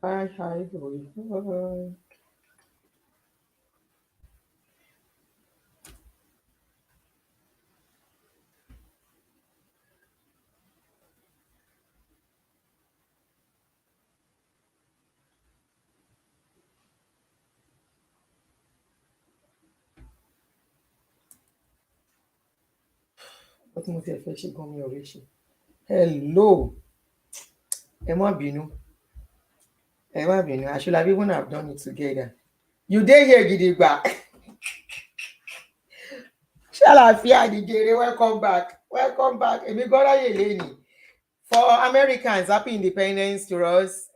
Hi, hi, hi. What mo ti fẹ́ ṣe gan mi ò rí ṣe. Hello, ẹ má bínú, ẹ má bínú. I should have even have done it together. You dey here gidigba. Ṣàlàáfíà Nigerian, welcome back. Welcome back. Èmi gbọ́ ráyè lẹ́nìí. For Americans, happy independence to us.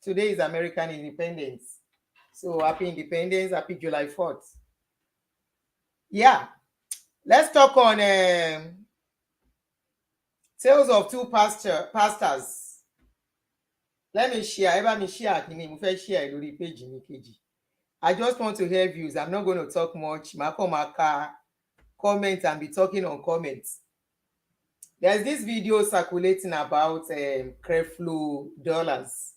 Today is American Independence. So happy independence, happy July 4th. Yeah, let's talk on tales of two pastors. Let me share. Ẹ bá mi share kí ni mo fẹ́ share lórí page mi kejì. I just want to hear views. I'm not going to talk much. Màá kàn máa ka comment and be talking on comments. There's this video circulating about Creflo Dollars.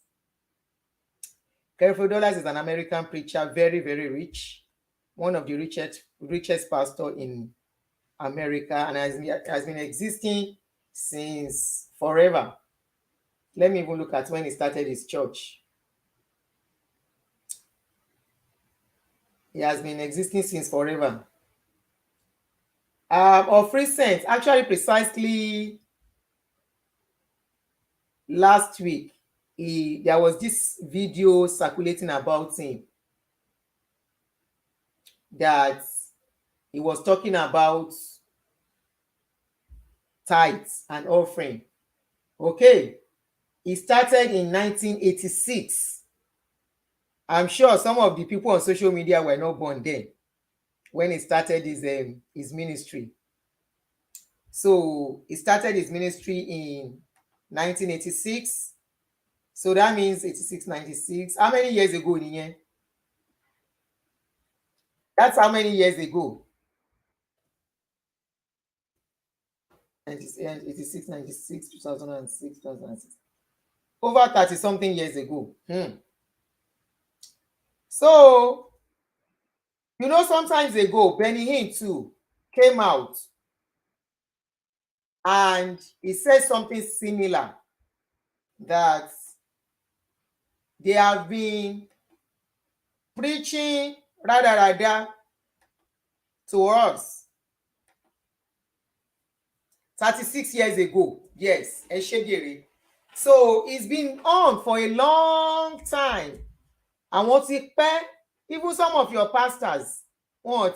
Creflo Dollars is an American preacher, very, very rich, one of the richest pastor in America, and has been existing since forever. Let me even look at when he started his church. He has been existing since forever. Of recent, actually precisely last week, there was this video circulating about him that he was talking about tithes and offering. Okay, he started in 1986. I'm sure some of the people on social media were not born then when he started his ministry. So he started his ministry in 1986. So that means 86, 96. How many years ago, Niye? That's how many years ago? 86, 96, 2006, 2006. Over 30 something years ago. So, you know, sometimes ago, Benny Hinn too came out and he said something similar, that they have been preaching rada to us 36 years ago. Yes, Eshegere. So it's been on for a long time. And what even some of your pastors, one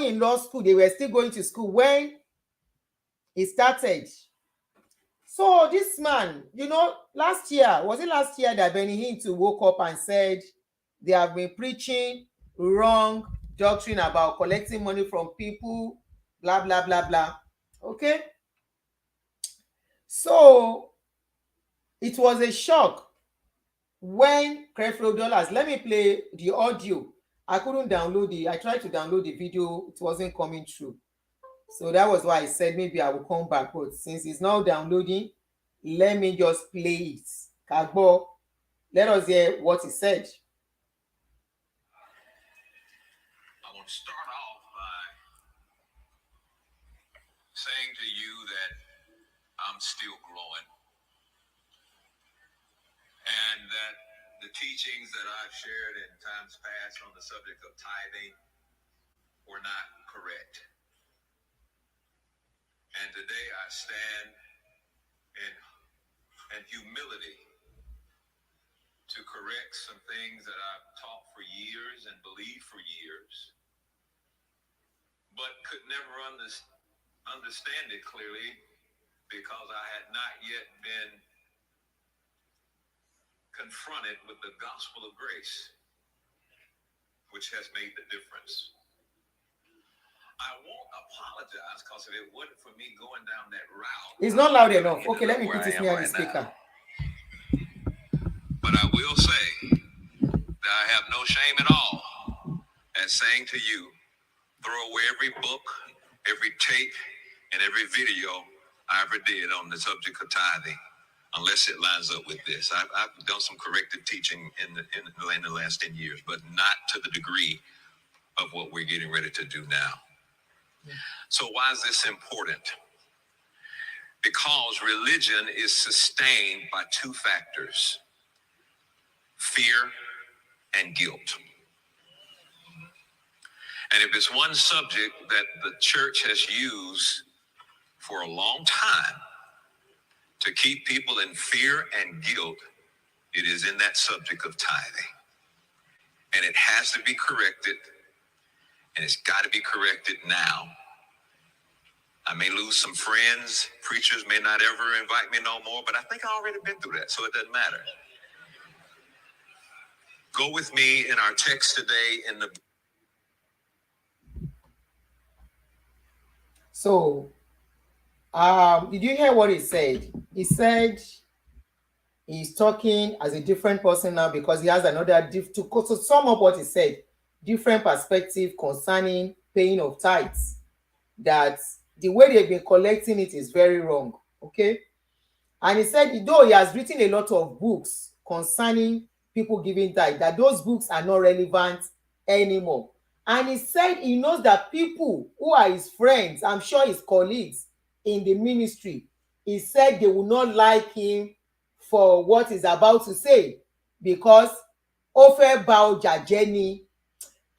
in law school, they were still going to school when it started. So this man, you know, last year, was it last year that Benny Hinn woke up and said they have been preaching wrong doctrine about collecting money from people, blah, blah, blah, blah. Okay? So it was a shock when Creflo Dollars, let me play the audio. I couldn't download it. I tried to download the video. It wasn't coming through. So that was why I said maybe I will come back. But since it's now downloading, let me just play it. Kagbo, let us hear what he said. I want to start off by saying to you that I'm still growing, and that the teachings that I've shared in times past on the subject of tithing were not correct. And today I stand in humility to correct some things that I've taught for years and believed for years, but could never understand it clearly because I had not yet been confronted with the gospel of grace, which has made the difference. I won't apologize because if it wasn't for me going down that route, it's not loud enough. Okay, let me put this near the speaker. But I will say that I have no shame at all at saying to you, throw away every book, every tape, and every video I ever did on the subject of tithing. unless it lines up with this. I've done some corrective teaching in the last 10 years, but not to the degree of what we're getting ready to do now. So why is this important? Because religion is sustained by two factors: fear and guilt. And if it's one subject that the church has used for a long time to keep people in fear and guilt, it is in that subject of tithing. And it has to be corrected, and it's got to be corrected now. I may lose some friends. Preachers may not ever invite me no more, but I think I've already been through that, so it doesn't matter. Go with me in our text today in the... So, did you hear what he said? He said he's talking as a different person now because he has another to sum up what he said, different perspective concerning paying of tithes, that the way they've been collecting it is very wrong. Okay. And he said, though he has written a lot of books concerning people giving tithe, that those books are not relevant anymore. And he said he knows that people who are his friends, I'm sure his colleagues in the ministry, he said they will not like him for what he's about to say because ó fẹ́ ba ọjà jẹ́ ni.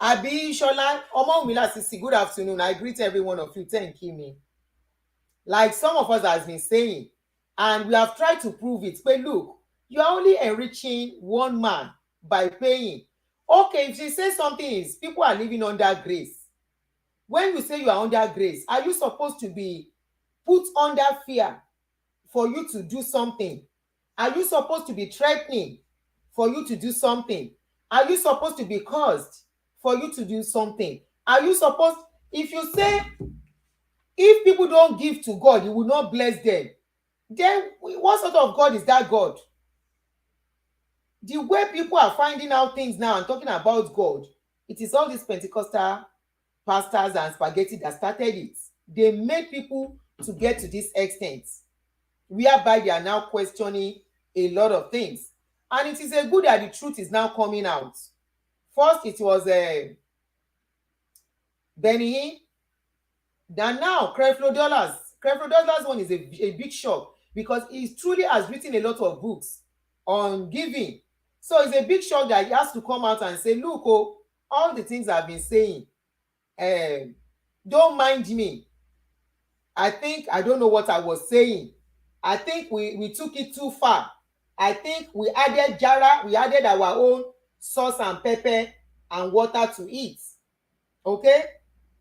Àbí Ṣọlá Ọmọwùmí Sisi, good afternoon. I greet every one of you. Thank you. Like some of us has been saying, and we have tried to prove it. But look, you are only enriching one man by paying. Okay, if you say something is people are living under grace. When you say you are under grace, are you supposed to be put under fear for you to do something? Are you supposed to be threatening for you to do something? Are you supposed to be cursed for you to do something? Are you supposed, if you say, if people don't give to God, He will not bless them, then what sort of God is that God? The way people are finding out things now and talking about God, it is all these Pentecostal pastors and spaghetti that started it. They made people to get to this extent, whereby they are now questioning a lot of things. And it is a good that the truth is now coming out. First, it was Benny. Then now, Creflo Dollars. Creflo Dollars one is a big shock because he truly has written a lot of books on giving. So it's a big shock that he has to come out and say, look, oh, all the things I've been saying, don't mind me. I think I don't know what I was saying. I think we took it too far. I think we added jara, we added our own sauce and pepper and water to eat. Okay?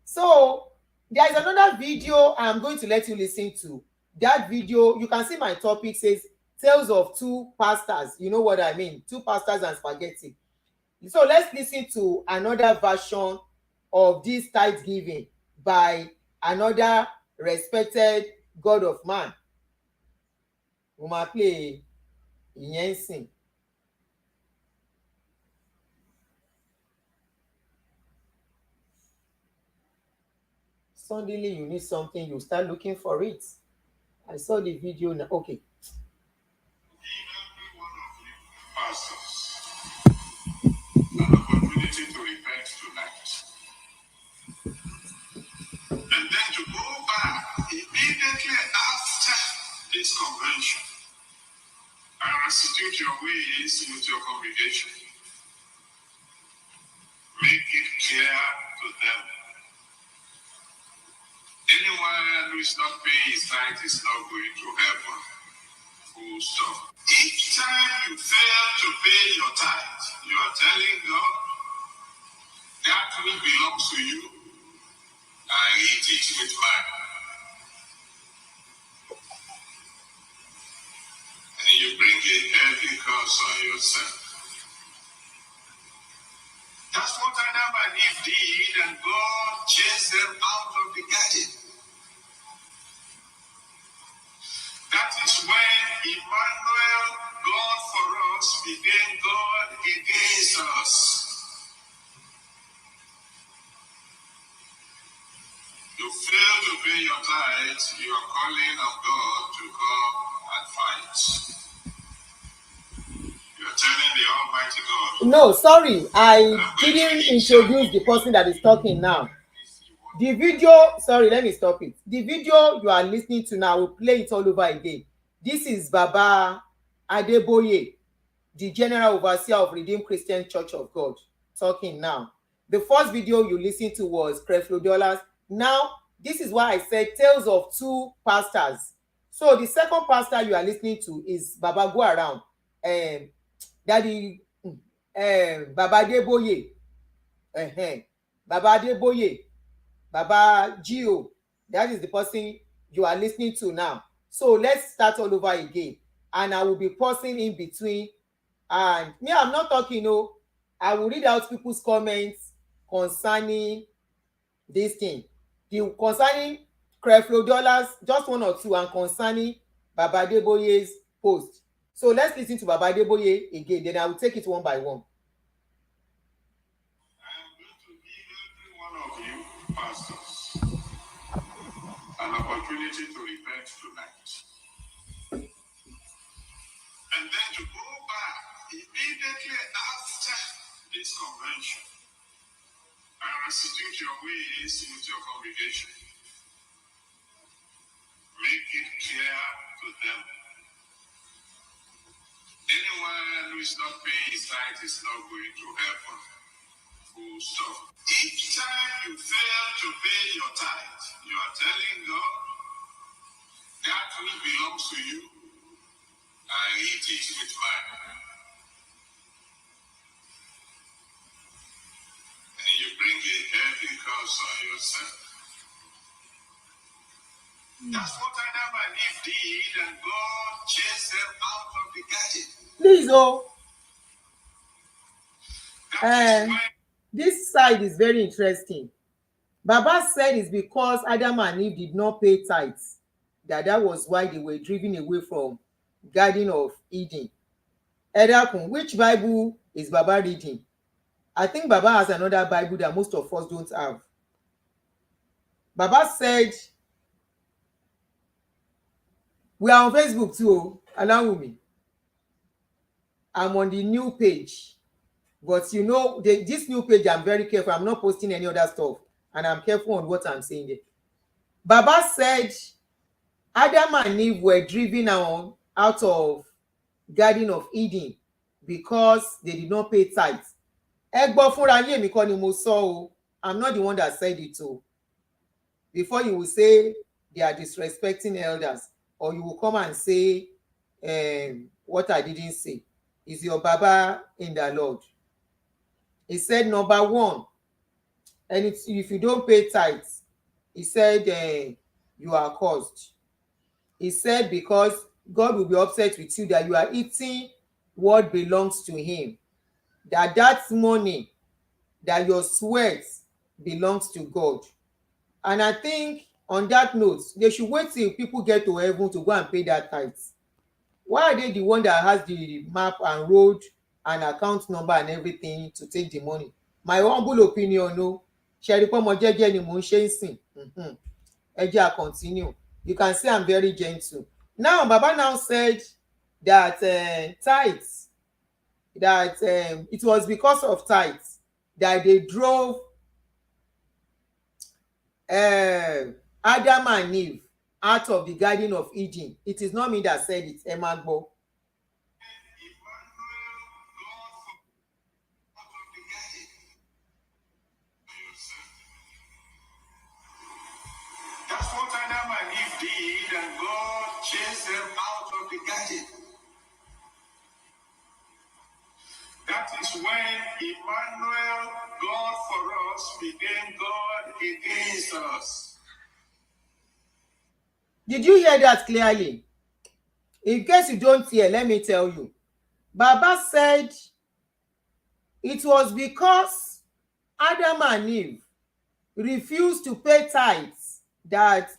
So there is another video I'm going to let you listen to. That video, you can see my topic says Tales of Two Pastors. You know what I mean? Two pastors and spaghetti. So let's listen to another version of this tithe giving by another respected God of man. Mo máa play ìyẹn sìn. Suddenly you need something, you start looking for it. I saw the video now. Okay. Pastors, an opportunity to repent tonight. And then to go back immediately after this convention and restitute your ways with your congregation. Make it clear to them. Anyone who is not paying his tithe is not going to heaven. Full stop. Each time you fail to pay your tithe, you are telling God, that which belongs to you, I eat it with mine. And you bring a heavy curse on yourself. That's what Adam and Eve did, and God chased them out of the garden. That is when Emmanuel, God for us, became God against us. You fail to pay your tithes, you are calling on God to come and fight. No, sorry, I didn't introduce the person that is talking now. The video, sorry, let me stop it. The video you are listening to now, will play it all over again. This is Baba Adeboye, the General Overseer of Redeemed Christian Church of God, talking now. The first video you listened to was Creflo Dollar. Now, this is why I said tales of two pastors. So the second pastor you are listening to is Baba Go Around, Daddy Baba Adeboye, Baba Adeboye, Baba Gio. That is the person you are listening to now. So let's start all over again, and I will be pausing in between. And me, I'm not talking. No, I will read out people's comments concerning this thing. Concerning Creflo Dollars, just one or two, and concerning Baba Adeboye's post. So let's listen to Baba Adeboye again, then I will take it one by one. I am going to give every one of you pastors an opportunity to repent tonight. And then to go back immediately after this convention and restitute your ways with your congregation. Make it clear to them. Anyone who is not paying his tithe is not going to heaven. Full stop. Each time you fail to pay your tithe, you are telling God, that which belongs to you, I eat it with mine. And you bring a heavy curse on yourself. That's what Adam and Eve did, and God chased them out of the garden. Please, this side is very interesting. Baba said it's because Adam and Eve did not pay tithes, that was why they were driven away from Garden of Eden. Edakun, which Bible is Baba reading? I think Baba has another Bible that most of us don't have. Baba said, we are on Facebook too, allow me. I'm on the new page. But you know, this new page, I'm very careful. I'm not posting any other stuff. And I'm careful on what I'm saying there. Baba said Adam and Eve were driven out of Garden of Eden because they did not pay tithes. I'm not the one that said it too. Before you will say they are disrespecting elders, or you will come and say what I didn't say. Is your Baba in the Lord? He said, number one, and if you don't pay tithes, he said you are cursed. He said because God will be upset with you that you are eating what belongs to him. That money, that your sweat belongs to God. And I think on that note, they should wait till people get to heaven to go and pay that tithes. Why are they the one that has the map and road and account number and everything to take the money? My humble opinion, no. Continue. You can see I'm very gentle. Now, Baba now said that tithes, that it was because of tithes that they drove Adam and Eve out of the Garden of Eden. It is not me that said it, Emagbo. That's what Adam and Eve did, and God chased them out of the garden. That is when Emmanuel, God for us, became God against us. Did you hear that clearly? In case you don't hear, let me tell you. Baba said it was because Adam and Eve refused to pay tithes that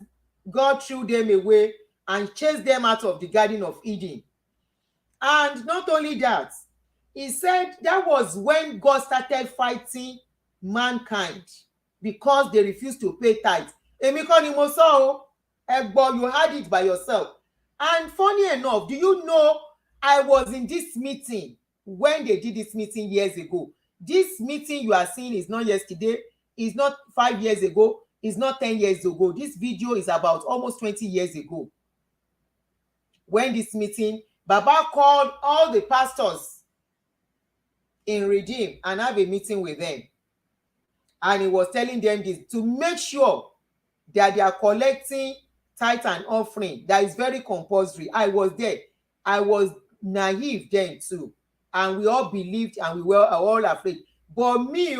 God threw them away and chased them out of the Garden of Eden. And not only that, he said that was when God started fighting mankind because they refused to pay tithes. Èmi kọ́ ni mo sọ o, Egbo, you had it by yourself. And funny enough, do you know I was in this meeting when they did this meeting years ago. This meeting you are seeing is not yesterday, is not 5 years ago, is not 10 years ago. This video is about almost 20 years ago. When this meeting, Baba called all the pastors in Redeem and have a meeting with them. And he was telling them this to make sure that they are collecting tithe and offering. That is very compulsory. I was there. I was naive then too. And we all believed and we were all afraid. But me,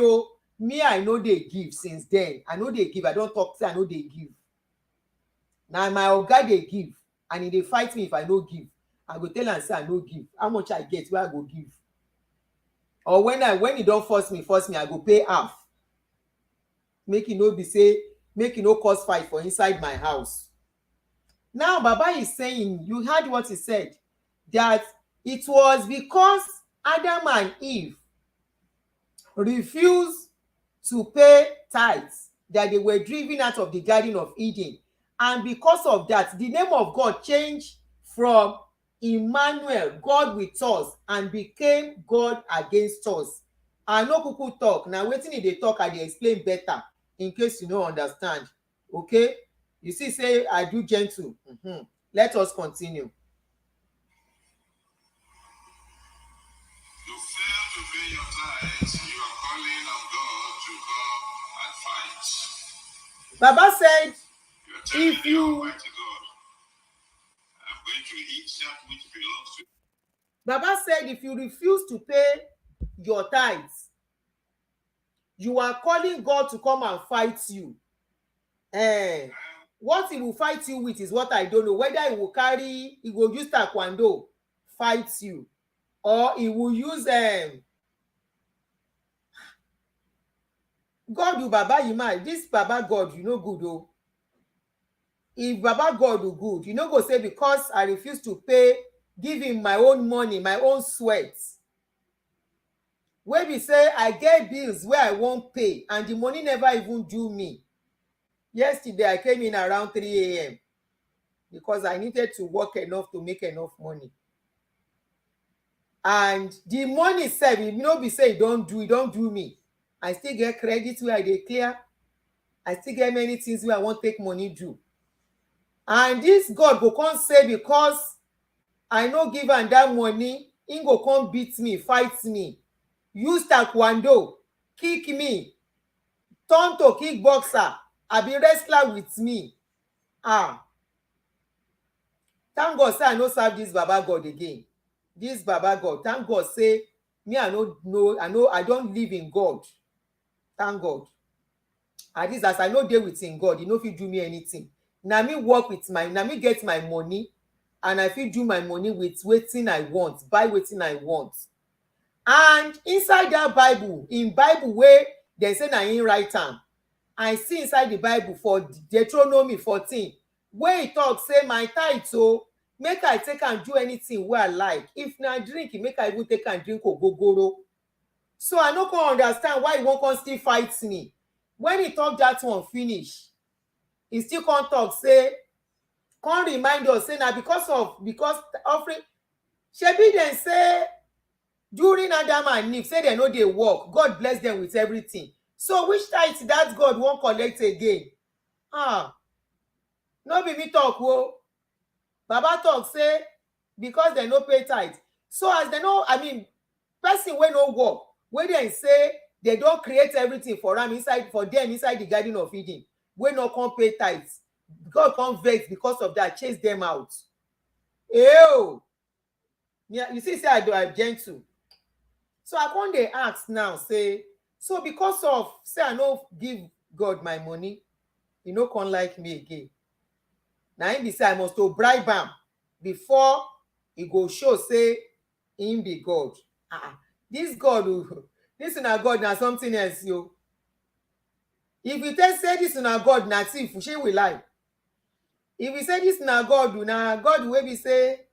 I know they give since then. I know they give. I don't talk, say I know they give. Now my oga they give. And if they fight me if I no give, I go tell and say I no give. How much I get, where I go give. Or when he don't force me, I go pay half. Make it no be say, make it no cause fight for inside my house. Now Baba is saying, you heard what he said, that it was because Adam and Eve refused to pay tithes that they were driven out of the Garden of Eden. And because of that, the name of God changed from Emmanuel, God with us, and became God against us. I no kuku talk. Now wetin they talk, I dey explain better in case you no understand. Okay? You see, say I do gentle. Let us continue. You fail to pay your tithes, you are calling on God to come and fight. Baba said, You are telling if the you Almighty God, I'm going to eat that which belongs to Baba said, if you refuse to pay your tithes, you are calling God to come and fight you. What he will fight you with is what I don't know. Whether he will use taekwondo fight you, or he will use God do Baba Yima. This Baba God, you know good oh. If Baba God do good, you know go say because I refuse to pay, give him my own money, my own sweat. Wey be say I get bills where I won't pay and the money never even do me. Yesterday I came in around 3 a.m. because I needed to work enough to make enough money. And the money sef, you know be say e don do me. I still get credit where I dey clear. I still get many things where I wan take money do. And this God go come say because I no give am that money, him go come beat me, fight me, use taekwondo, kick me, turn to kickboxer, abi wrestler with me. Thank God say I no serve this Baba God again. This Baba God, thank God say me I no know, I don't live in God. Thank God. At least as I no dey with him God, he no fit do me anything. Na me work with na me get my money, and I fit do my money with wetin I want, buy wetin I want. And inside that Bible, in Bible wey dem say na him write am, I see inside the Bible for Deuteronomy 14, where he talk say my tithe o, make I take and do anything wey I like. If na drink, make I even take and drink ogogoro. So I no come understand why he wan come still fight me. When he talk that one finish, he still come talk say, come remind us say na because offering. Shebi dem say during Adam and Eve, say dem no dey work, God bless them with everything. So which tithe that God wan collect again? No be me talk o. Baba talk say because dem no pay tithe. So as dem no, person wey no work, wey dem say they don create everything for am inside the Garden of Eden, wey no come pay tithes, God come vex because of that, chase them out. You see say I'm gentle. So I come dey ask now say, so because of say I no give God my money, he no come like me again. Na him be say I must to bribe am before he go show say him be God. This God, this una God na something else yo. If you tell say this una God na thief, shey we lie. If you say this na God wey be say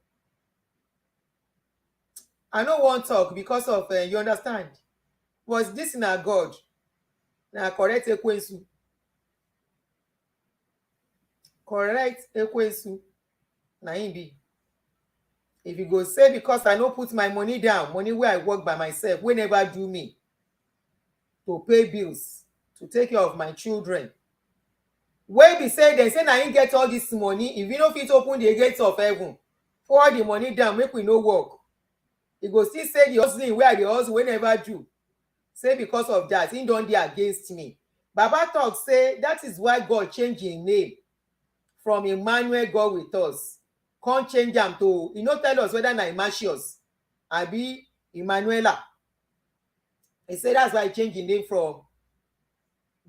I no wan talk because of you understand. Was this na God? Na correct ekwensu. Correct ekwensu. Na him be. If you go say because I no put my money down, money where I work by myself, wey never do me to pay bills, to take care of my children, wey be say dem say na him get all this money, if you no fit open the gates of heaven, pour the money down, make we no work, e go still say the hustling wey I dey hustle wey never do, say because of that him don dey against me. Baba talk say that is why God change him name from Emmanuel, God with us, come change am to, e no tell us whether na Immacius abi Emmanuela. He say that's why he change him name from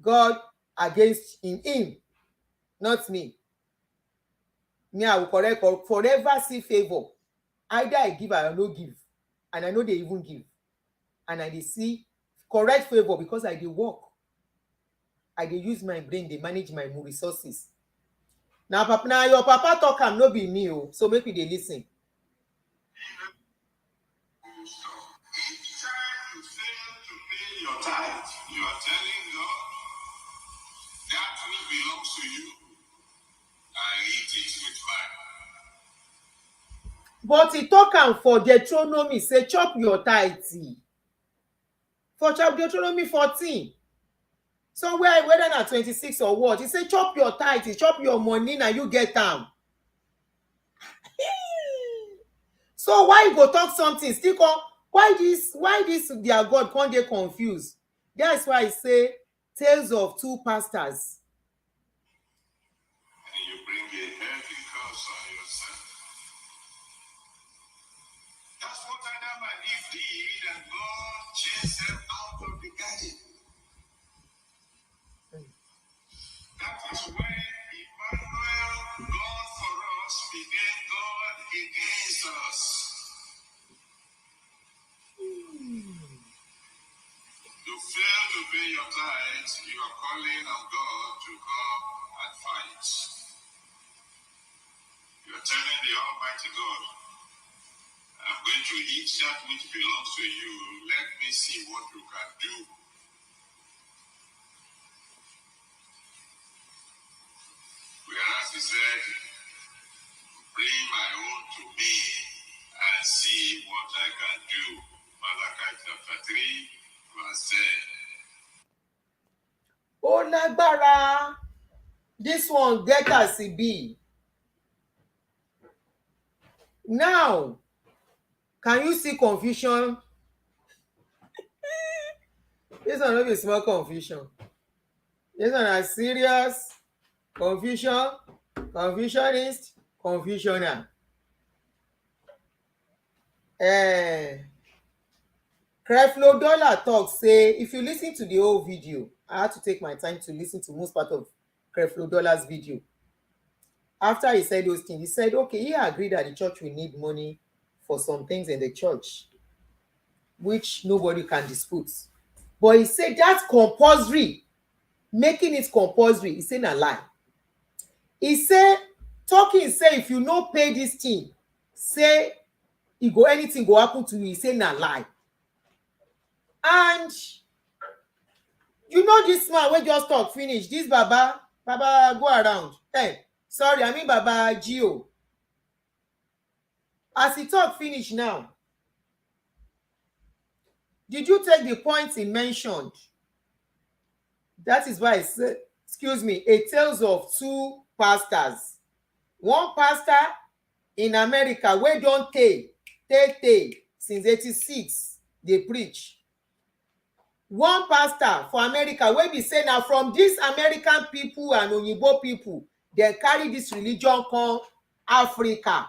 God against him, not me. Me, I will correct or forever see favor. Either I give or I no give, and I know they even give, and I dey see correct favor because I dey work, I dey use my brain, dey manage my resources. Now your papa talk am, no be me o, so make we dey lis ten. Each time you fail to pay your tithe, you are telling God that which belongs to you, I eat it with mine. But he talk am for Deuteronomy, say chop your tithe. For Deuteronomy 14. Somewhere, whether na 26 or what, he say chop your tithe, chop your money, na you get am. So why you go talk something still come, why this their God can't dey confused? That's why I say tales of two pastors. And you bring a heavy curse on yourself. That's what Adam and Eve did, and God chased them out of the garden. That is when Emmanuel, God for us, became God against us. You fail to pay your tithes, you are calling on God to come and fight. You are telling the Almighty God, I'm going to eat that which belongs to you. Let me see what you can do. Whereas he said, bring my own to me and see what I can do. Malachi chapter 3, verse 10. Oh lágbára, this one get as e be. Now, can you see confusion? This one no be small confusion. This one na serious confusion, confusionist, confusioner. Creflo Dollar talk say, if you listen to the whole video, I had to take my time to listen to most part of Creflo Dollar's video. After he said those things, he said, okay, he agreed that the church will need money for some things in the church, which nobody can dispute. But he said that's compulsory, making it compulsory, he said a lie. He said, talking say if you no pay this thing, say anything go happen to you, he say na lie. And you know this man wey just talk finish, this baba go around, sorry, I mean Baba Gio, as he talk finish now, did you take the points he mentioned? That is why I said, excuse me, a tales of two pastors. One pastor in America wey don tey since 86 dey preach. One pastor for America wey be say na from dis American people and Oyinbo people dem carry dis religion come Africa.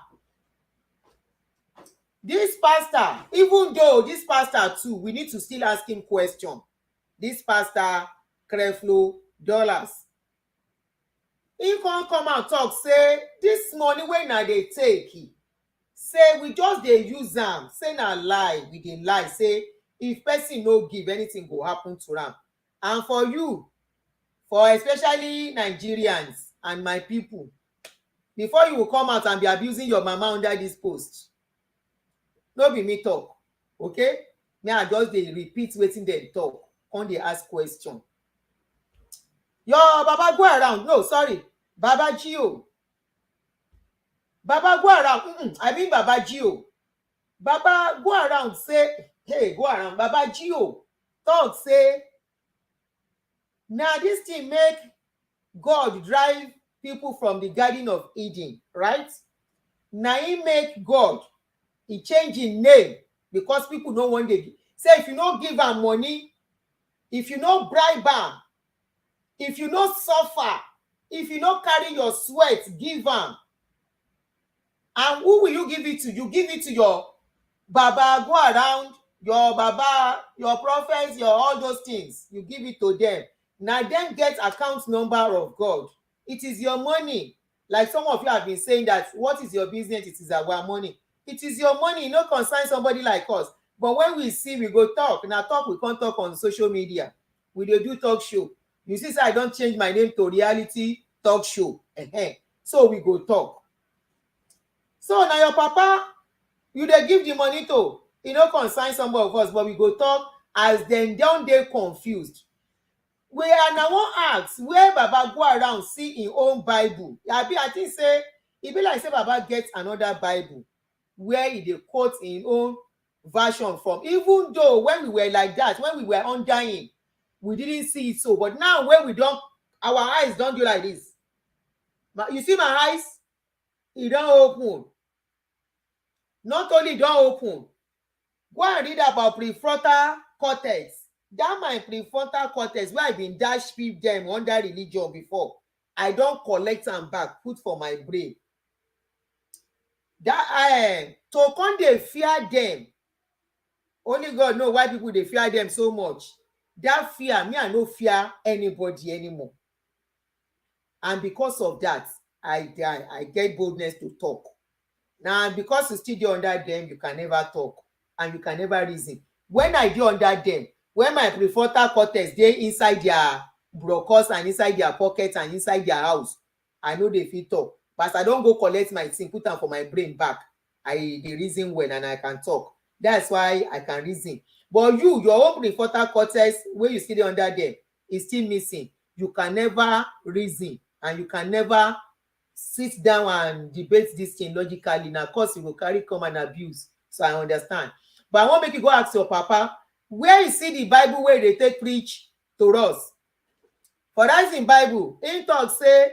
Dis pastor, even though dis pastor too, we need to still ask him question. Dis pastor Creflo Dollars, he come out talk say dis money wey na dey take, say we just dey use am, say na lie, we dey lie, say if person no give, anything go happen to am. And for you, for especially Nigerians and my people, before you will come out and be abusing your mama under this post, no be me talk, okay? Me I just dey repeat wetin dem talk, come dey ask question. Your baba go around, no sorry, Baba Gio Baba go around, I mean Baba Gio. Baba go around say, hey, go around. Baba Gio talk say, now this thing make God drive people from the Garden of Eden, right? Now he make God, he change him name because people no want to say if you no give am money, if you no bribe am, if you no suffer, if you no carry your sweat give am, and who will you give it to? You give it to your Baba go around, your Baba, your prophets, your all those things. You give it to them. Now then get account number of God. It is your money. Like some of you have been saying that, what is your business? It is our money. It is your money. You no concern somebody like us. But when we see, we go talk. Now talk, we can't talk on social media. We dey do talk show. You see, so I don't change my name to reality talk show. So we go talk. So now your papa, you dey give the money to, e no concern some of us, but we go talk as dem don dey confused. We are now wan ask where Baba go around see im own Bible. Abi I think say e be like say Baba get another Bible where e dey quote im own version from, even though when we were like that, when we were under him, we didn't see it so, but now when we don, our eyes don do like this. You see my eyes, e don open. Not only don open, go and read about prefrontal cortex. That my prefrontal cortex wey I been dash peep dem under religion before, I don collect am back put for my brain. That to come dey fear dem, only God know why people dey fear dem so much. That fear, me I no fear anybody anymore, and because of that I get boldness to talk. Now because you still dey under them, you can never talk and you can never reason. When I dey under them, when my prefrontal cortex dey inside their brocas and inside their pockets and inside their house, I no dey fit talk. But I don go collect my thing, put am for my brain back, I dey reason well and I can talk. That's why I can reason. But you, your own prefrontal cortex wey you still dey under them, is still missing. You can never reason and you can never sit down and debate this thing logically. Na cause you go carry come and abuse. So I understand. But I wan make you go ask your papa where you see the Bible wey dey take preach to us. For that in Bible, him talk say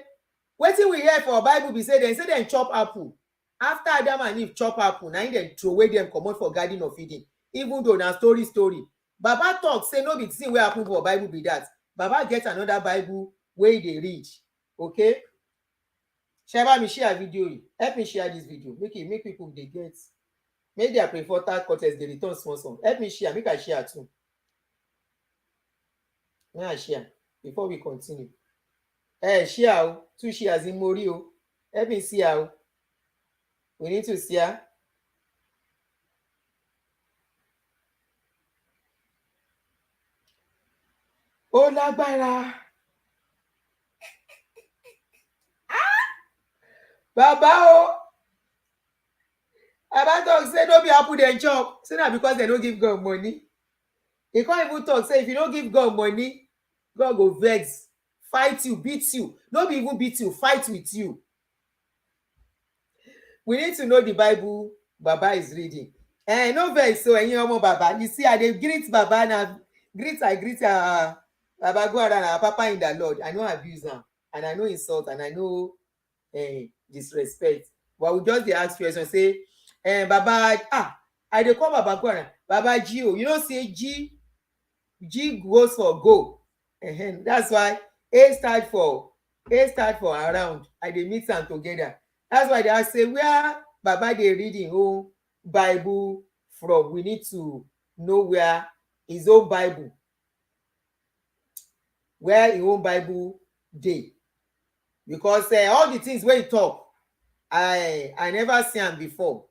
wetin we hear for Bible be say dem chop apple. After Adam and Eve chop apple, na him dem throway dem comot for Garden of Eden. Even though na story. Baba talk say no be the thing wey happen for Bible be that. Baba get another Bible wey dey read. Okay? Share me share video. Help me share this video. Make people dey get. Make their prefrontal cortex dey return small. Help me share. Make I share too. May I share before we continue? Share. 2 shares in Mori. Help me see how. We need to see how. Ó lágbára. Baba Baba talk say no be apple dem chop. Say na because dem no give God money. He can't even talk say if you don't give God money, God go vex, fight you, beat you. No be even beat you, fight with you. We need to know the Bible Baba is reading. No vex so ẹ̀yin ọmọ Baba. You see, I dey greet Baba na I greet Baba go around our Papa in the Lord. I no abuse am and I no insult and I no disrespect. But we just dey ask question say, Baba, I dey call Baba go around. Baba Gio, you know say G goes for go. That's why A start for around. I dey mix am together. That's why they ask say where Baba dey read him own Bible from. We need to know where his own Bible, dey, because all the things wey he talk, I never see am before,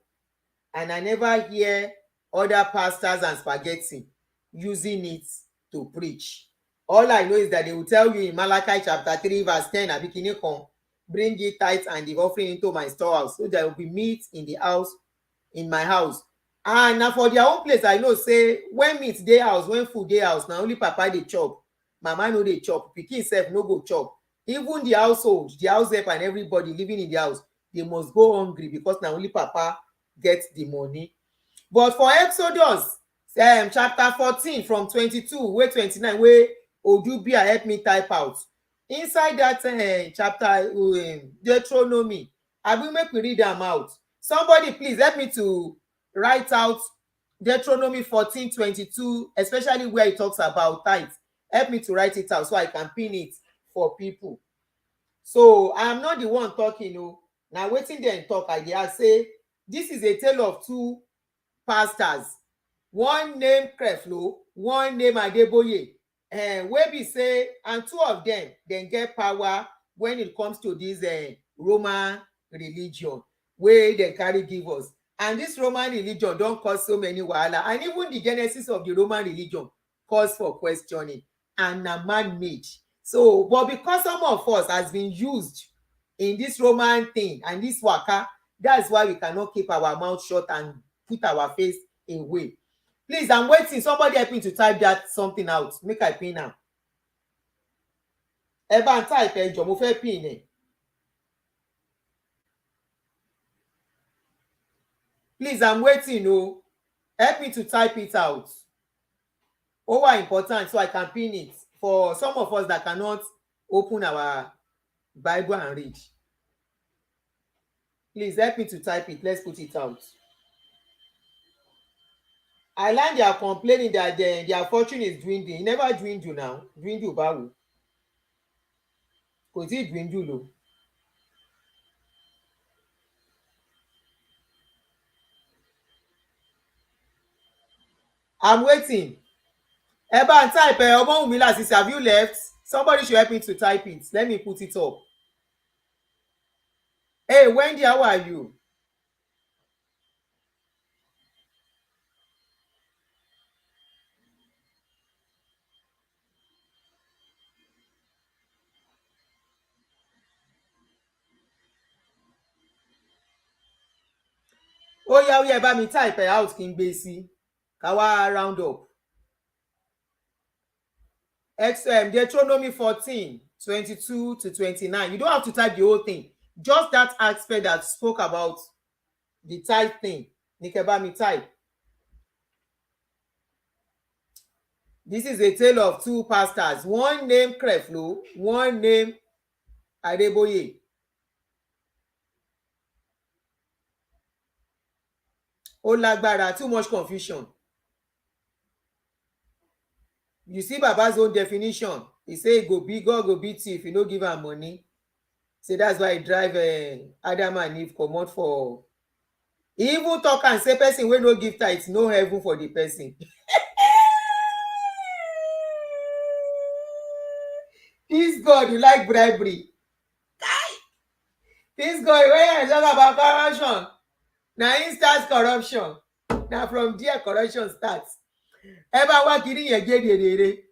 and I never hear other pastors and spaghetti using it to preach. All I know is that they will tell you in Malachi chapter 3 verse 10, bring ye tithes and the offering into my storehouse, so there will be meat in the house, in my house. And now for their own place, I know say when meat dey house, when food dey house, na only Papa dey chop, Mama no dey chop, pikin sef no go chop. Even the household, the house help and everybody living in the house, they must go hungry because na only papa get the money. But for Exodus chapter 14 from 22 wey 29 wey Odubia help me type out, inside that chapter Deuteronomy, abi make we read am out. Somebody please help me to write out Deuteronomy 14:22, especially where it talks about tithes. Help me to write it out so I can pin it for people. So I am not the one talking. Now wetin dem talk, I dey say this is a tale of two pastors, one named Creflo, one named Adeboye, wey be say, and two of them get power when it comes to this Roman religion wey dem carry give us. And this Roman religion don cause so many wahala, and even the genesis of the Roman religion cause for questioning, and na man-made. So but because some of us has been used in this Roman thing and this waka, that's why we cannot keep our mouth shut and put our face away. Please, I'm waiting. Somebody help me to type that something out. Make I pin am. Ẹ bá ń type ẹ jọ̀ọ́, mo fẹ́ pin ẹ. Please, I'm waiting. Help me to type it out. Ó wà important so I can pin it for some of us that cannot open our Bible and read. Please help me to type it. Let's put it out. I learned they are complaining that their fortune is dwindling. It never dwindle now. Dwindle báwo? Kò tí ì dwindle o. I'm waiting. Ẹ bá ń type ẹ, Ọmọwùmí Lasisi, have you left? Somebody should help me to type it. Let me put it up. Hey, Wendy, how are you? Ó yá ẹ bá mi type ẹ out kí n gbé sí. Ká wá round up. Deuteronomy 14:22-29. You don't have to type the whole thing. Just that aspect that spoke about the tithe thing. Ní kẹ́ bá mi type. This is a tale of two pastors. One named Creflo, one named Adeboye. Ó lágbára, too much confusion. You see Baba's own definition. He say God go beat you if you no give am money. Say that's why he drive Adam and Eve comot for. He even talk and say person wey no give tithe no heaven for the person. This God, you like bribery. This God, when you talk about corruption, na him start corruption. Na from there corruption starts. Ẹ bá wá kiri yẹn gẹ́gẹ́rẹ́rẹ́.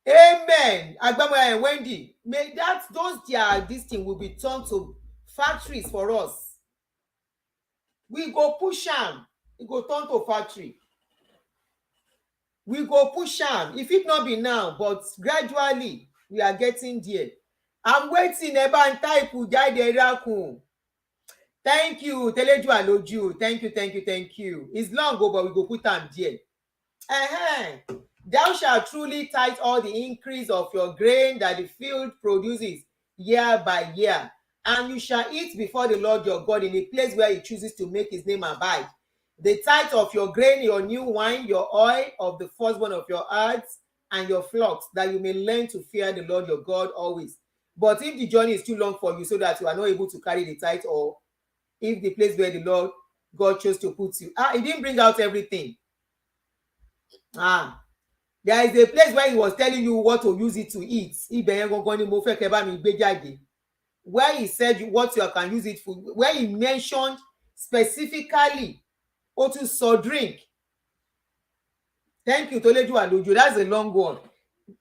Amen. Agbamoya and Wendy, may that this thing will be turned to factories for us. We go push am, e go turn to factory. We go push am. If it not be now, but gradually we are getting there. I'm waiting. Ẹ bá ń type jáde rákùn. Thank you, Teleju Aloju. Thank you. It's long ago, but we go put am there. Thou shalt truly tithe all the increase of your grain that the field produces year by year, and you shall eat before the Lord your God in a place where he chooses to make his name abide. The tithe of your grain, your new wine, your oil, of the firstborn of your herds and your flocks, that you may learn to fear the Lord your God always. But if the journey is too long for you so that you are not able to carry the tithe, or if the place where the Lord God chose to put you, he didn't bring out everything. There is a place where he was telling you what to use it to eat. Where he said what you can use it for, where he mentioned specifically or to so drink. Thank you, Toleju Alojo. That's a long one.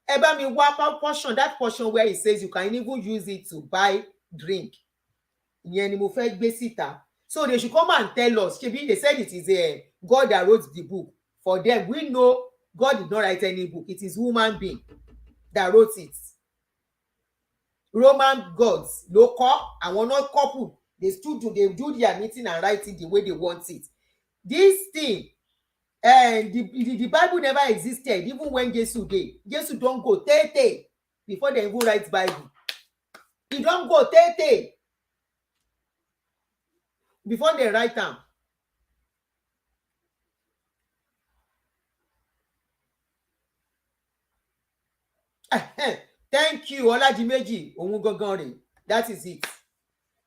Eba mi wapa portion, that portion where he says you can even use it to buy drink. So they should come and tell us. They said it is a God that wrote the book. For them, we know God did not write any book. It is human being that wrote it. Roman gods ló kọ́, àwọn náà couple, they do their meeting and write it the way they want it. This thing, the Bible never existed even when Jesus dey. Jesus don go tey before they even write Bible. He don go tey before they write am. Thank you, Oladimeji, òun gangan rè. That is it.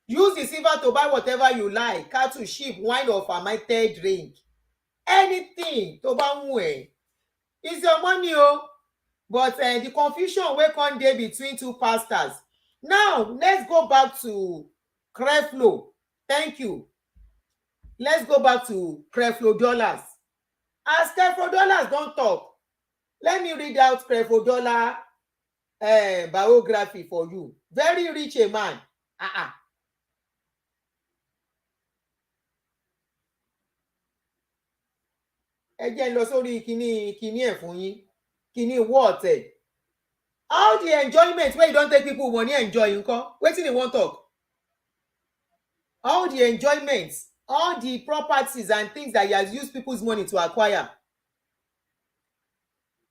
Use the silver to buy whatever you like, cattle, sheep, wine or fermented drink. Anything tó bá wù ẹ́. It's your money o. But the confusion wey come dey between two pastors. Now, let's go back to Creflo. Thank you. Let's go back to Creflo Dollars. As Creflo Dollars don talk, let me read out Creflo Dollar biography for you. Very rich a man. Ẹ jẹ́ lọ sórí kíní ẹ̀ fún yín. Kíní what ẹ̀. All the enjoyment wey you don take people money enjoy nǹkan, wetin you wan talk? All the enjoyments, all the properties and things that he has used people's money to acquire.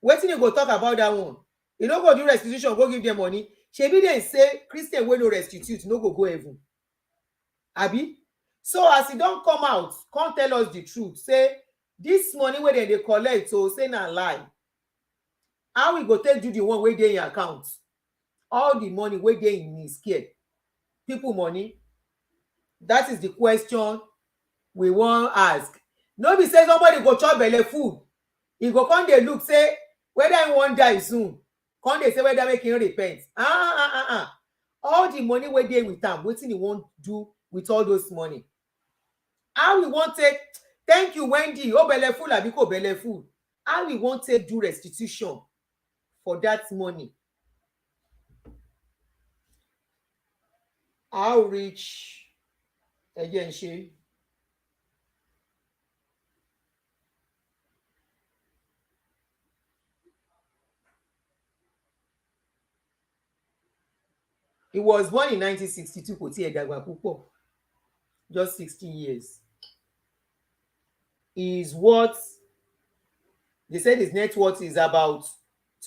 Wetin you go talk about that one? You no go do restitution, go give them money. Shebi dem say Christian wey no restitute no go heaven. Abi? So as e don come out, come tell us the truth, say this money wey dem dey collect, so say na lie. How we go take do the one wey dey in account? All the money wey dey in his care, people money. That is the question we wan ask. No be say somebody go chop belle food, e go come dey look say whether he wan die soon, come dey say whether make him repent. All the money wey dey with am, wetin he wan do with all those money? How we wan take? Thank you, Wendy. O belle full abi ko belle full? How we wan take do restitution for that money? How rich? Again, she. He was born in 1962, kò tiẹ̀ dàgbà púpọ̀, just 16 years. His worth, they said his net worth is about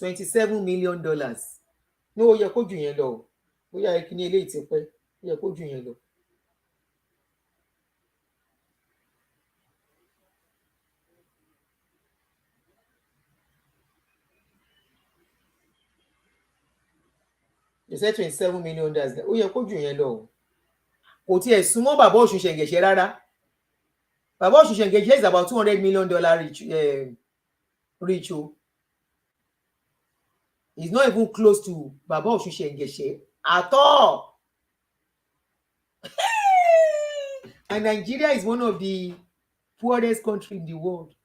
$27 million. No, ó yẹ kó jù yẹn lọ. Bóyá kíní eléyìí ti pẹ́, ó yẹ kó jù yẹn lọ. They said $27 million. Ó yẹ kó jù yẹn lọ. Kò tiẹ̀ súnmọ́ bàbá Ọ̀ṣun Ṣẹ̀ǹgẹ̀ṣẹ̀ rárá. Bàbá Ọ̀ṣun Ṣẹ̀ǹgẹ̀ṣẹ̀ is about $200 million rich. He's not even close to Bàbá Ọ̀ṣun Ṣẹ̀ǹgẹ̀ṣẹ̀ at all. And Nigeria is one of the poorest countries in the world.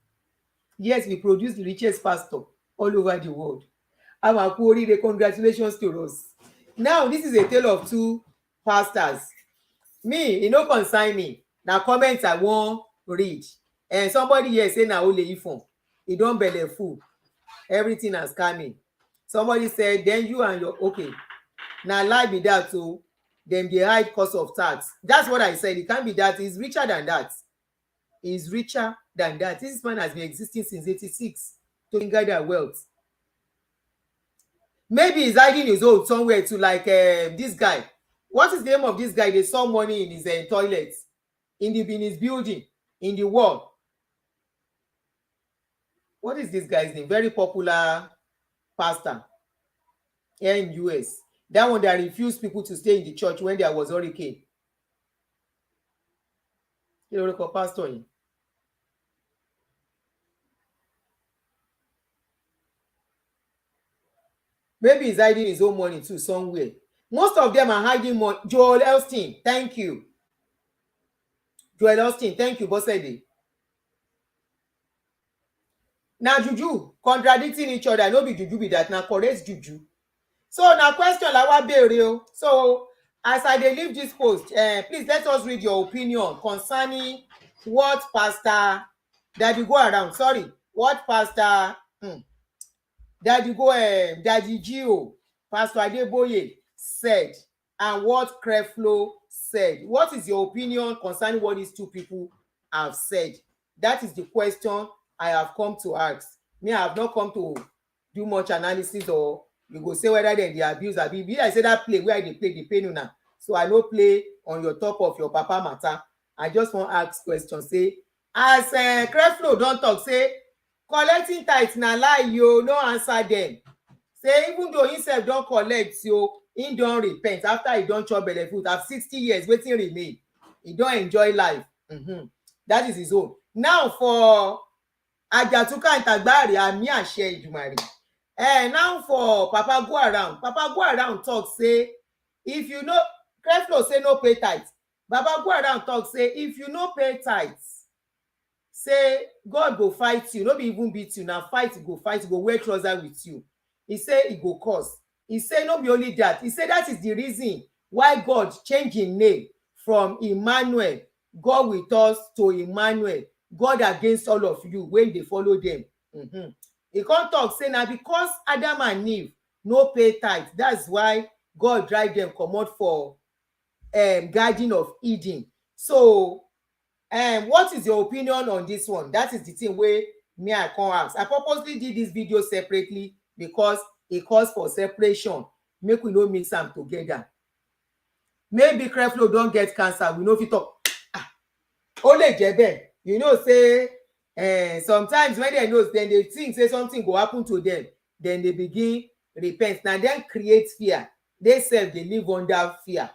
Yes, we produce the richest pastor all over the world. Amakurire, congratulations to us. Now, this is a tale of two pastors. Me, e no concern me. Na comments I wan read. And somebody here say na Ole Ifon. E don belle full. Everything has coming. Somebody said, then you and your, okay. Na lie be that too. Them dey hide cost of tax. That's what I said. It can't be that. He's richer than that. He's richer than that. This man has been existing since 86 to gather wealth. Maybe he's hiding his own somewhere to like this guy. What is the name of this guy? They saw money in his toilet, in his building, in the wall. What is this guy's name? Very popular pastor here in US. That one that refused people to stay in the church when there was hurricane. You know, pastor. Maybe he's hiding his own money too somewhere. Most of them are hiding money. Joel Elston, thank you. Joel Elston, thank you, Bosede. Now, juju, contradicting each other. No be juju be that. Now, correct juju. So, now question la wa bere o. So, as I dey leave this post, please let us read your opinion concerning what Pastor Daddy go around. Sorry, what Pastor Daddy Gio, Pastor Adeboye said and what Creflo said. What is your opinion concerning what these two people have said? That is the question I have come to ask. Me, I have not come to do much analysis, or you go say whether they abuse or be. I say that play where they play the pain now. So I no play on your top of your papa matter. I just want to ask questions. Say, as Creflo don talk, say collecting tithes na lie, you no answer them. Say even though himself don collect, so he don repent after he don chop belle food. Have 60 years wetin remain, he don enjoy life. That is his own. Now for Ajatuka and Tagbari, Ami Àṣẹ Ìdùmarè. Now for Papa Go Around talk say if you no, Creflo say no pay tithes. Baba Go Around talk say if you no pay tithes, say God go fight you, no be even beat you, na fight go wear trouser with you. He say e go cause. He say no be only that. He say that is the reason why God change him name from Emmanuel, God with us, to Emmanuel, God against all of you when they follow them. He come talk say na because Adam and Eve no pay tithe, that's why God drive them comot for Garden of Eden. So what is your opinion on this one? That is the thing where me I come ask. I purposely did this video separately because it calls for separation, make we no mix them together. Maybe Creflo don't get cancer, we know fit talk. Ole jebe, you know, say sometimes when they know, then they think say something go happen to them, then they begin repent. Now then create fear. They self they live under fear.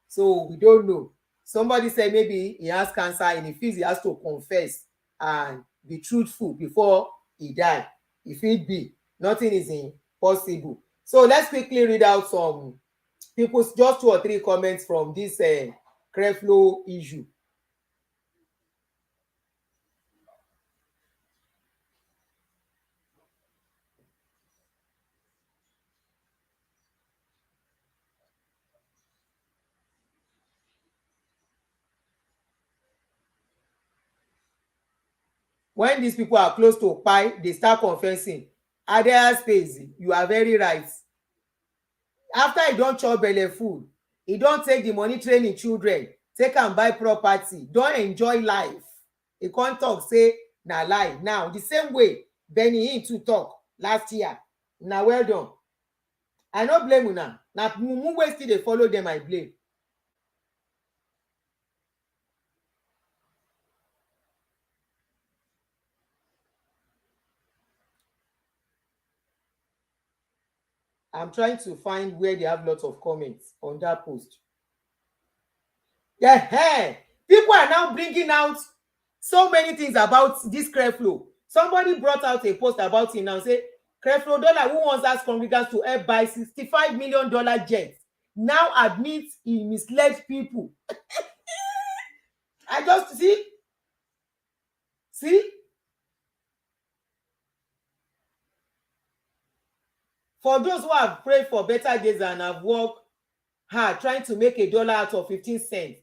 So we don't know. Somebody said maybe he has cancer and he feels he has to confess and be truthful before he died. If it be, nothing is impossible. So let's quickly read out some people's, just 2 or 3 comments from this Creflo issue. When these people are close to pie, they start confessing. Adeboye space, you are very right. After he don chop belle food, he don take the money train him children, take am buy property, don enjoy life. He come talk say na lie. Now the same way Benny Hinn too talk last year. Na well done. I no blame una. Na mumu wey still dey follow them I blame. I'm trying to find where they have lots of comments on that post. Yeah, people are now bringing out so many things about this Creflo. Somebody brought out a post about him now, say Creflo Dollar, who wants us congregants to help buy $65 million jet, now admits he misled people. I just see. For those who have prayed for better days and have worked hard trying to make $1 out of 15 cents,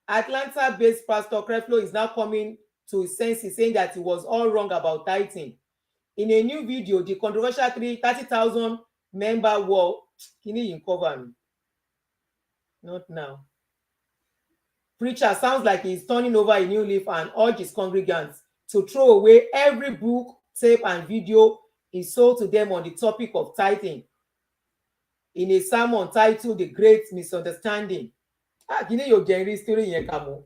Atlanta-based Pastor Creflo is now coming to his senses, saying that he was all wrong about tithing. In a new video, the controversial 30,000 member war, can you cover me? Not now. Preacher sounds like he's turning over a new leaf and urge his congregants to throw away every book, tape, and video he sold to them on the topic of tithing in a sermon titled The Great Misunderstanding. Can you get your story here, Kamo?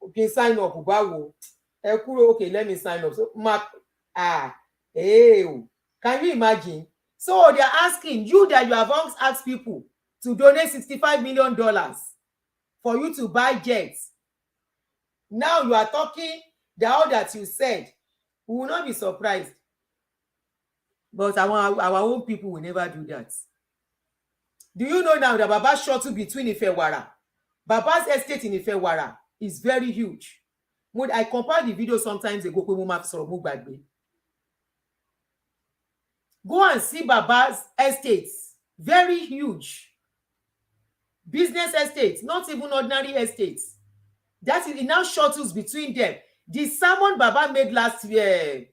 Okay, sign up. Okay, let me sign up. So, Mark, can you imagine? So they're asking you that you have once asked people to donate $65 million for you to buy jets. Now you are talking all that you said. We will not be surprised. But our own people will never do that. Do you know now that Baba's shuttle between Ifewara, Baba's estate in Ifewara is very huge. I compared the video sometimes ago. Go and see Baba's estates. Very huge. Business estates, not even ordinary estates. That is, it now shuttles between them. The sermon Baba made last year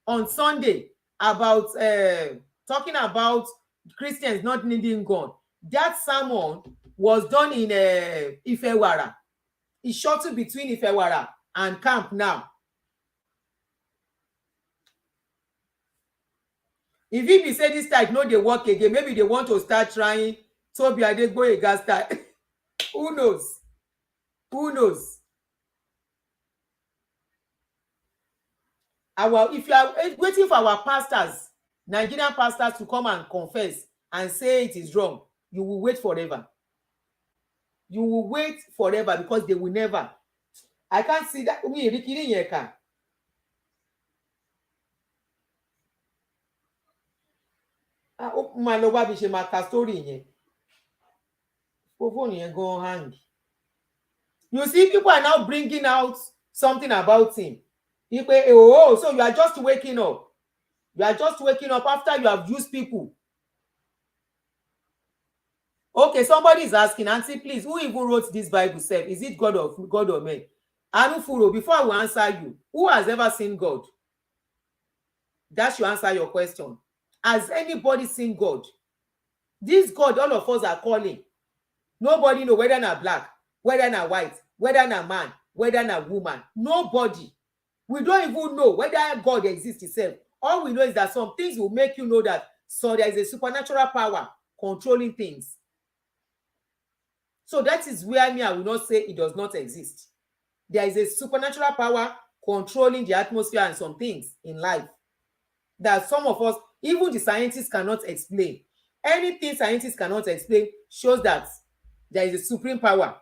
on Sunday about talking about Christians not needing God. That sermon was done in Ifewara. It's shortened between Ifewara and camp now. If it be say this type no dey work again, maybe they want to start trying Tobi Adeboye gas style. Who knows? Who knows? If you are waiting for our pastors, Nigerian pastors, to come and confess and say it is wrong, you will wait forever. You will wait forever because they will never. I can't see that. Máa lọ wá bí ṣe máa ka story yẹn. Fóònù yẹn gan hang. You see, people are now bringing out something about him. So you are just waking up. You are just waking up after you have used people. Okay, somebody is asking, Auntie, please, who even wrote this Bible self? Is it God or man? Anufuro, before I will answer you, who has ever seen God? That should answer your question. Has anybody seen God? This God, all of us are calling. Nobody know whether na black, whether na white, whether na man, whether na woman. Nobody. We don't even know whether God exists itself. All we know is that some things will make you know that there is a supernatural power controlling things. So that is where I will not say it does not exist. There is a supernatural power controlling the atmosphere and some things in life that some of us, even the scientists, cannot explain. Anything scientists cannot explain shows that there is a supreme power.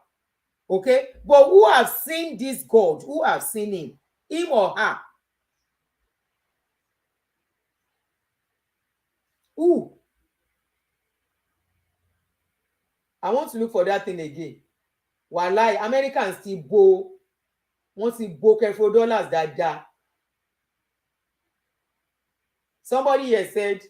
Okay? But who have seen this God? Who have seen him or her? Who? I want to look for that thing again. Wallahi, Americans still want to bow Creflo Dollars that. Somebody here said,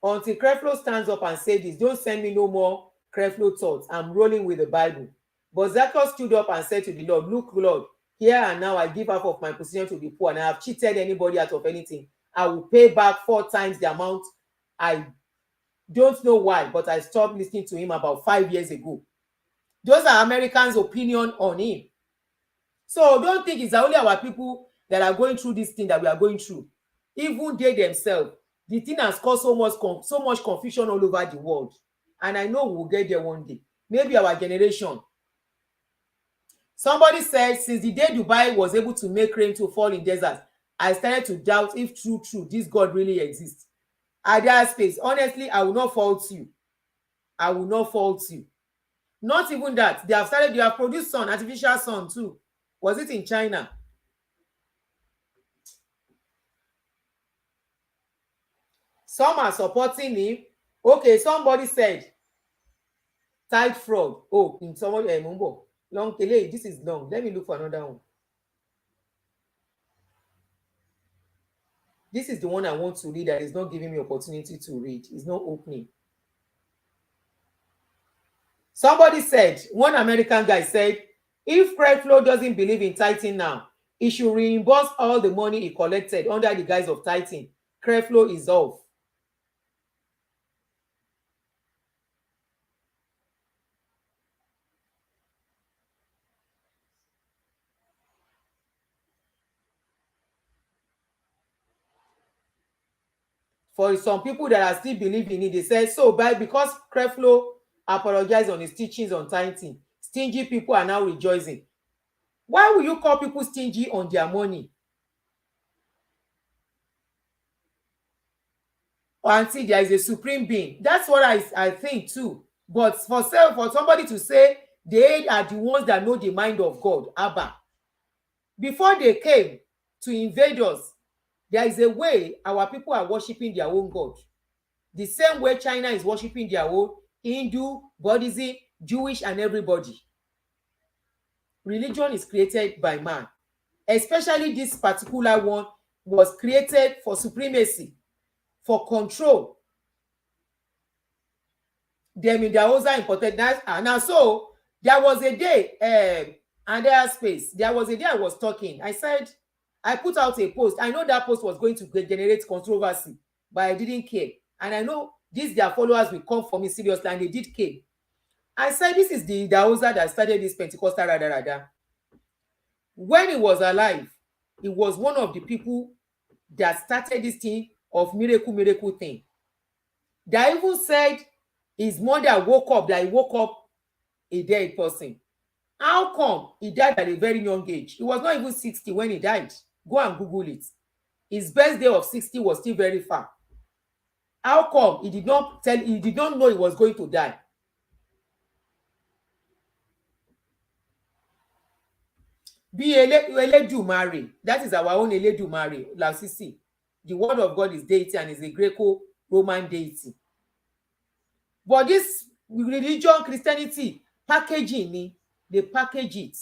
until Creflo stands up and says this, don't send me no more Creflo thoughts. I'm rolling with the Bible. But Zacchaeus stood up and said to the Lord, look, Lord, here and now I give half of my position to the poor, and I have cheated anybody out of anything. I will pay back 4 times the amount. I don't know why, but I stopped listening to him about 5 years ago. Those are Americans' opinion on him. So don't think it's only our people that are going through this thing that we are going through. Even they themselves, the thing has caused so much confusion all over the world. And I know we'll get there one day. Maybe our generation. Somebody said, since the day Dubai was able to make rain to fall in deserts, I started to doubt if true, this God really exists. At that space, honestly, I will not fault you. I will not fault you. Not even that. They have produced sun, artificial sun too. Was it in China? Some are supporting him. Okay, somebody said tithe fraud. Oh, in somebody long delay. This is long. Let me look for another one. This is the one I want to read that is not giving me opportunity to read. It's not opening. Somebody said, one American guy said, if Creflo doesn't believe in tithing now, he should reimburse all the money he collected under the guise of tithing. Creflo is off. For some people that are still believing it, they say, so because Creflo apologized on his teachings on tithing, stingy people are now rejoicing. Why will you call people stingy on their money? Until there is a supreme being. That's what I think too. But for somebody to say they are the ones that know the mind of God, Abba, before they came to invade us, there is a way our people are worshiping their own God. The same way China is worshiping their own, Hindu, Buddhism, Jewish, and everybody. Religion is created by man. Especially this particular one was created for supremacy, for control. Them in their own important. Now, so there was a day, and there space. There was a day I was talking. I said, I put out a post. I know that post was going to generate controversy, but I didn't care. And I know these their followers will come for me seriously, and they did came. I said, this is the Idahosa that started this Pentecostal rada. When he was alive, he was one of the people that started this thing of miracle thing. That even said his mother woke up, that he woke up a dead person. How come he died at a very young age? He was not even 60 when he died. Go and Google it. His birthday of 60 was still very far. How come he did not know he was going to die? Bí Elédùmarè, that is our own Elédùmarè, Lasisi. The word of God is deity and is a Greco-Roman deity. But this religion, Christianity, packaging ni, they package it.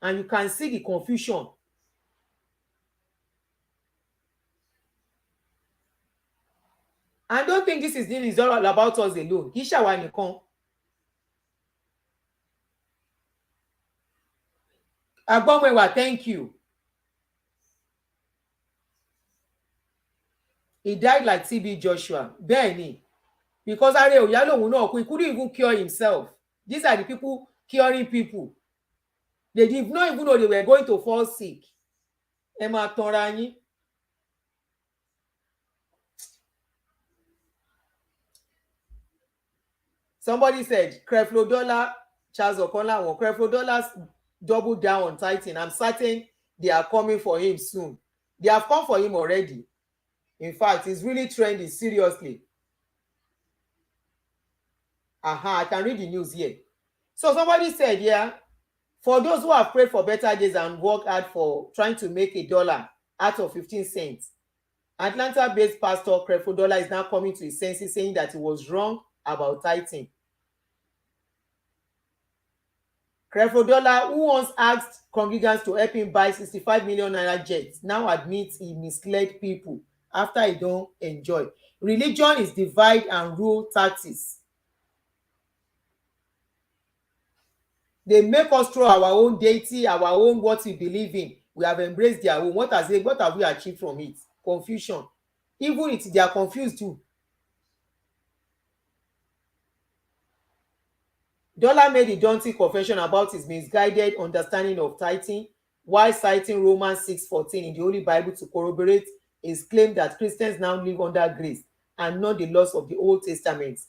And you can see the confusion. I don't think this is all about us alone. Kì í ṣàwa nìkan. Agbonmewa, thank you. He died like TB Joshua. Bẹ́ẹ̀ni. Because Are Òyà lòun náà kú, he couldn't even cure himself. These are the people curing people. They did not even know they were going to fall sick. Ẹ máa tanra yín. Somebody said, Creflo Dollar, Charles Okonlawon, Creflo Dollar doubled down on tithing. I'm certain they are coming for him soon. They have come for him already. In fact, it's really trending seriously. I can read the news here. So somebody said, yeah, for those who have prayed for better days and worked hard for trying to make $1 out of 15 cents, Atlanta-based pastor Creflo Dollar is now coming to his senses, saying that he was wrong about tithing. Creflo Dollar, who once asked congregants to help him buy 65 million naira jets, now admits he misled people after he don't enjoy. Religion is divide and rule tactics. They make us throw our own deity, our own what we believe in. We have embraced their own. What have we achieved from it? Confusion. Even if they are confused too. Dollar made a daunting confession about his misguided understanding of tithing, while citing Romans 6:14 in the Holy Bible to corroborate his claim that Christians now live under grace and not the laws of the Old Testament.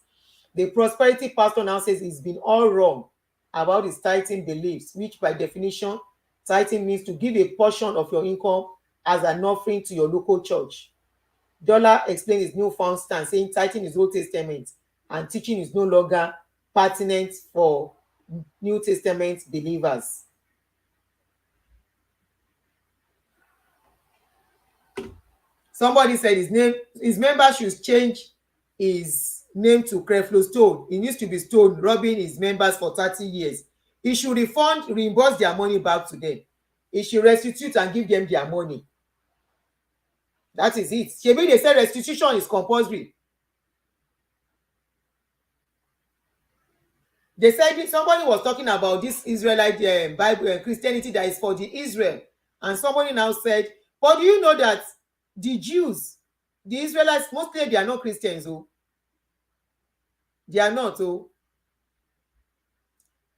The prosperity pastor now says he's been all wrong about his tithing beliefs, which by definition, tithing means to give a portion of your income as an offering to your local church. Dollar explained his newfound stance, saying tithing is Old Testament and teaching is no longer pertinent for New Testament believers. Somebody said his member should change his name to Creflo Stone. He needs to be Stone, robbing his members for 30 years. He should reimburse their money back to them. He should restitute and give them their money. That is it. Shebi, they say restitution is compulsory. They said somebody was talking about this Israelite Bible and Christianity that is for the Israel. And somebody now said, but do you know that the Jews, the Israelites, mostly they are not Christians. Oh. They are not. Oh.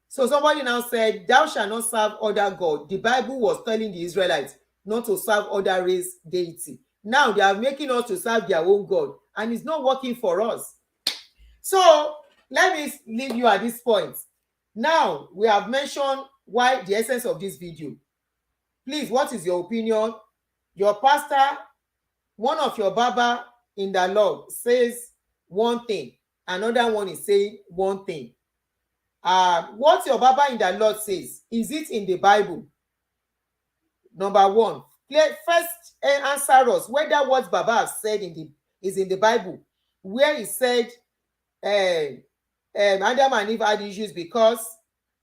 So somebody now said, thou shalt not serve other God. The Bible was telling the Israelites not to serve other race deity. Now they are making us to serve their own God. And it's not working for us. So let me leave you at this point. Now we have mentioned why the essence of this video. Please, what is your opinion? Your pastor, one of your baba in the Lord says one thing, another one is saying one thing. What your baba in the Lord says, is it in the Bible? Number one, first answer us whether what Baba has said is in the Bible, where he said Adam and Eve had issues because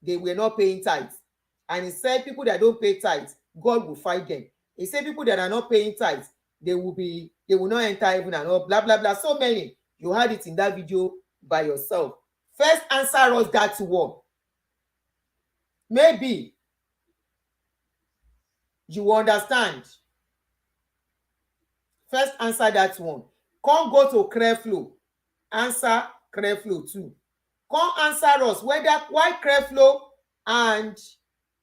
they were not paying tithes. And he said people that don't pay tithes, God will fight them. He said people that are not paying tithes, they will not enter heaven and all, blah, blah, blah. So many. You had it in that video by yourself. First answer us that one. Maybe you understand. First answer that one. Come go to Creflo. answer Creflo too. Come answer us whether why Creflo and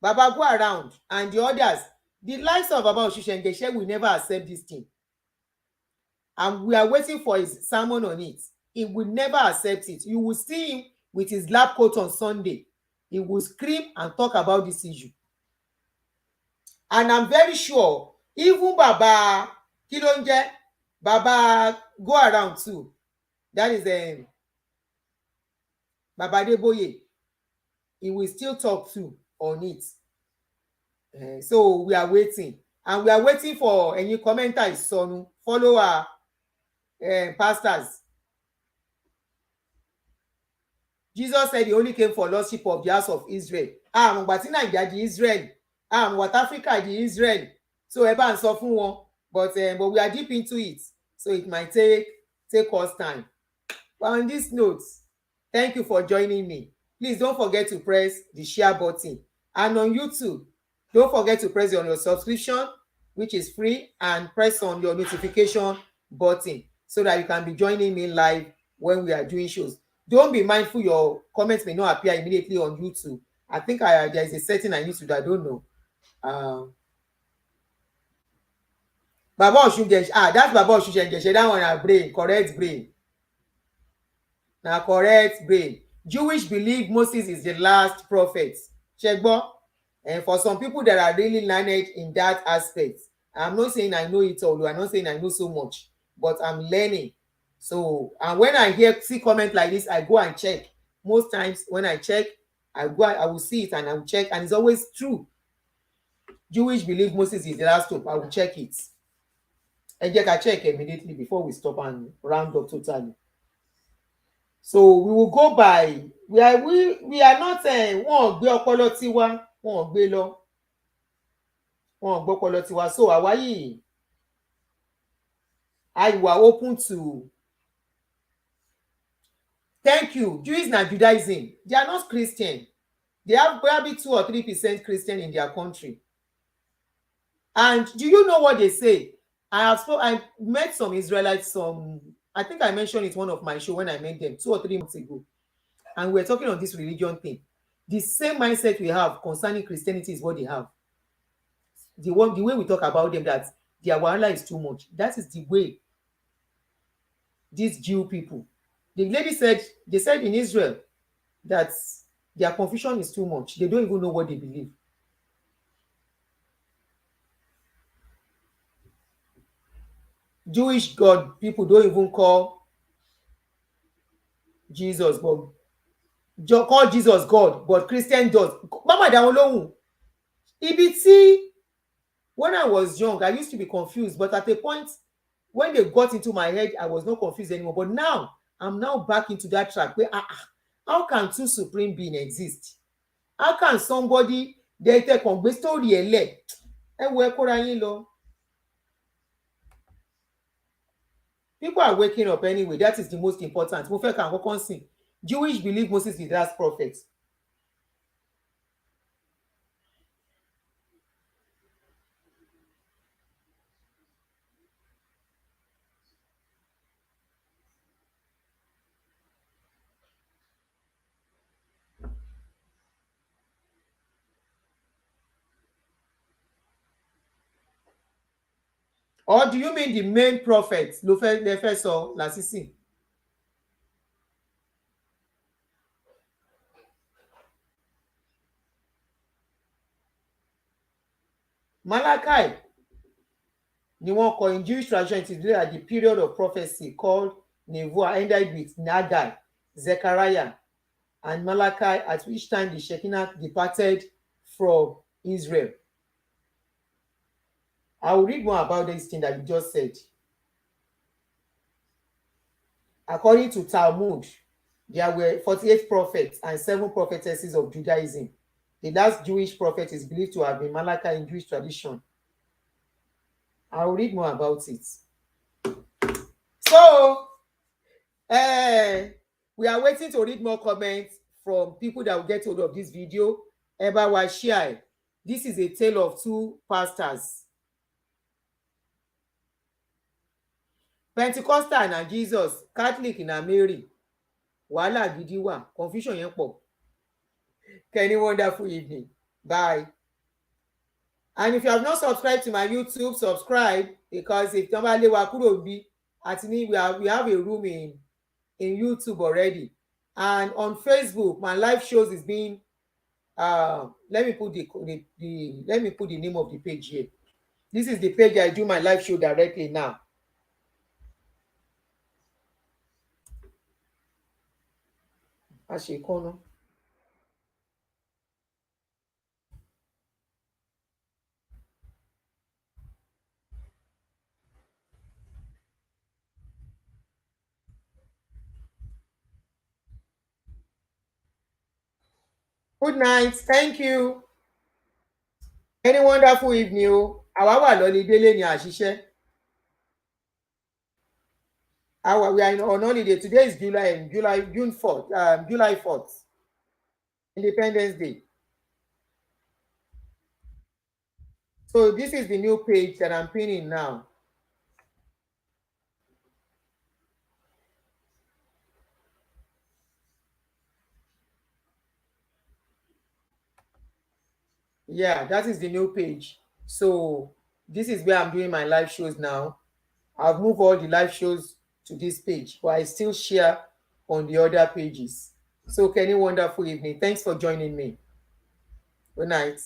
Baba go around and the others, the likes of Baba Osushengeshe will never accept this thing. And we are waiting for his sermon on it. He will never accept it. You will see him with his lab coat on Sunday. He will scream and talk about this issue. And I'm very sure even Baba Kilonje, Baba go around too. That is Baba Adeboye. He will still talk too on it. So we are waiting. And we are waiting for any commenter ìsọnù. Follow our pastors. Jesus said he only came for lordship of the house of Israel. Àmọ̀gbà tí Nàìjíríà di Israel. Àmọ̀gbà Africa di Israel. So ẹ bá ń sọ fún wọn. But we are deep into it. So it might take us time. But on this note, thank you for joining me. Please don't forget to press the share button. And on YouTube, don't forget to press on your subscription, which is free, and press on your notification button so that you can be joining me live when we are doing shows. Don't be mindful your comments may not appear immediately on YouTube. I think there is a setting I need to do. I don't know. Baba Osungeshe, that's Baba Osungeshe. That one na brain, correct brain. Na correct brain. Jewish believe Moses is the last prophet. Shegbo. And for some people that are really learned in that aspect, I'm not saying I know it all. I'm not saying I know so much, but I'm learning. So, and when I see comment like this, I go and check. Most times when I check, I will see it and I will check, and it's always true. Jewish believe Moses is the last hope. I will check it. And I check immediately before we stop and round up totally. So we will go by. We are not saying wọ́n gbé ọpọlọ tiwa, wọ́n gbé lọ. Wọ́n gbé ọpọlọ tiwa. So àwa yìí, I were open to. Thank you. Jews and Judaism, they are not Christian. They have probably 2 or 3% Christian in their country. And do you know what they say? I met some Israelites, I think I mentioned it one of my show when I met them 2 or 3 months ago. And we're talking on this religion thing. The same mindset we have concerning Christianity is what they have. The way we talk about them, that their wahala is too much. That is the way these Jew people. The lady said, they said in Israel that their confusion is too much. They don't even know what they believe. Jewish God people don't even call Jesus, but call Jesus God, but Christian does. Mama down lohun. Ibi when I was young, I used to be confused, but at a point when they got into my head, I was not confused anymore. But now I'm now back into that track where how can 2 supreme beings exist? How can somebody they take on story ele? People are waking up anyway. That is the most important. Jewish believe Moses is the last prophet. Or do you mean the main prophet? Lasisi. Malachi, in Jewish tradition, it is at the period of prophecy called Nevuah ended with Nagai, Zechariah, and Malachi, at which time the Shekinah departed from Israel. I will read more about this thing that you just said. According to Talmud, there were 48 prophets and 7 prophetesses of Judaism. The last Jewish prophet is believed to have been Malachi in Jewish tradition. I will read more about it. So, we are waiting to read more comments from people that will get hold of this video. Eba Washai, this is a tale of 2 pastors. Pentecostal na Jesus, Catholic na Mary. Wàhálà gidi wà, confusion yẹn pọ̀. Any wonderful evening. Bye. And if you have not subscribed to my YouTube, subscribe, because if tọ́n bá lé wa kúrò bí àti ní we have a room in YouTube already. And on Facebook, my live shows is being let me put the name of the page here. This is the page I do my live show directly now. Àṣekọ́nà. Good night. Thank you. Any wonderful evening o. Àwa wà lọ́lídé lẹ́ni àṣìṣe. We are on holiday. Today is June 4th, July 4th, Independence Day. So this is the new page that I'm pinning now. Yeah, that is the new page. So this is where I'm doing my live shows now. I've moved all the live shows to this page, but I still share on the other pages. So, Kenny, wonderful evening. Thanks for joining me. Good night.